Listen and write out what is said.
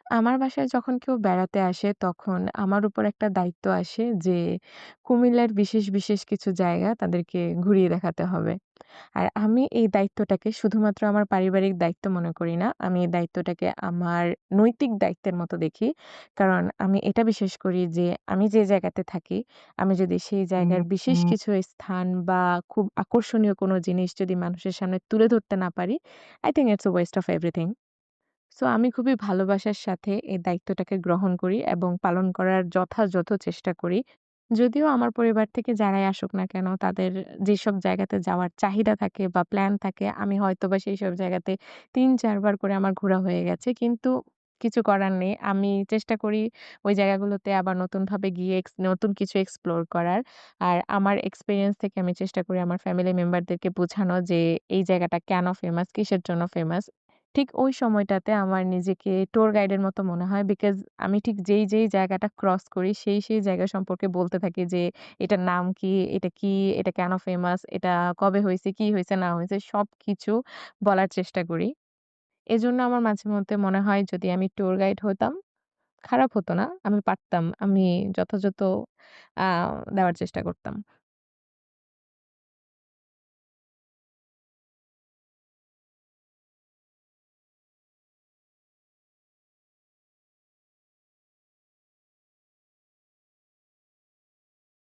আমার বাসায় যখন কেউ বেড়াতে আসে তখন আমার উপর একটা দায়িত্ব আসে যে কুমিল্লার বিশেষ কিছু জায়গা তাদেরকে ঘুরিয়ে দেখাতে হবে। আর আমি এই দায়িত্বটাকে শুধুমাত্র আমার পারিবারিক দায়িত্ব মনে করি না। আমি এই দায়িত্বটাকে আমার নৈতিক দায়িত্বের মতো দেখি। কারণ আমি এটা বিশ্বাস করি যে আমি যে জায়গাতে থাকি, আমি যদি সেই জায়গার বিশেষ কিছু স্থান বা খুব আকর্ষণীয় কোনো জিনিস যদি মানুষের সামনে তুলে ধরতে না পারি, I think it's a waste of everything. So আমি খুবই ভালোবাসার সাথে এই দায়িত্বটাকে গ্রহণ করি এবং পালন করার যথাযথ চেষ্টা করি। যদিও আমার পরিবার থেকে যারাই আসুক না কেন তাদের যেসব জায়গাতে যাওয়ার চাহিদা থাকে বা প্ল্যান থাকে আমি হয়তোবা সেইসব জায়গাতে ৩-৪ বার করে আমার ঘোরা হয়ে গেছে। কিন্তু কিছু করার নেই। আমি চেষ্টা করি ওই জায়গাগুলোতে আবার নতুনভাবে গিয়ে নতুন কিছু এক্সপ্লোর করার। আর আমার এক্সপেরিয়েন্স থেকে আমি চেষ্টা করি আমার ফ্যামিলি মেম্বারদেরকে বোঝানো যে এই জায়গাটা কেন ফেমাস, কিসের জন্য ফেমাস। ঠিক ওই সময়টাতে আমার নিজেকে ট্যুর গাইডের মতো মনে হয়। বিকজ আমি ঠিক যেই জায়গাটা ক্রস করি সেই জায়গা সম্পর্কে বলতে থাকি যে, "এটার নাম কি? এটা কি? এটা কেন ফেমাস? এটা কবে হইছে? কি হইছে না হইছে?" সবকিছু বলার চেষ্টা করি। এজন্য আমার মাঝে মধ্যে মনে হয় যদি আমি ট্যুর গাইড হতাম, খারাপ হতো না। আমি পারতাম। আমি যথাযথ আ দেওয়ার চেষ্টা করতাম।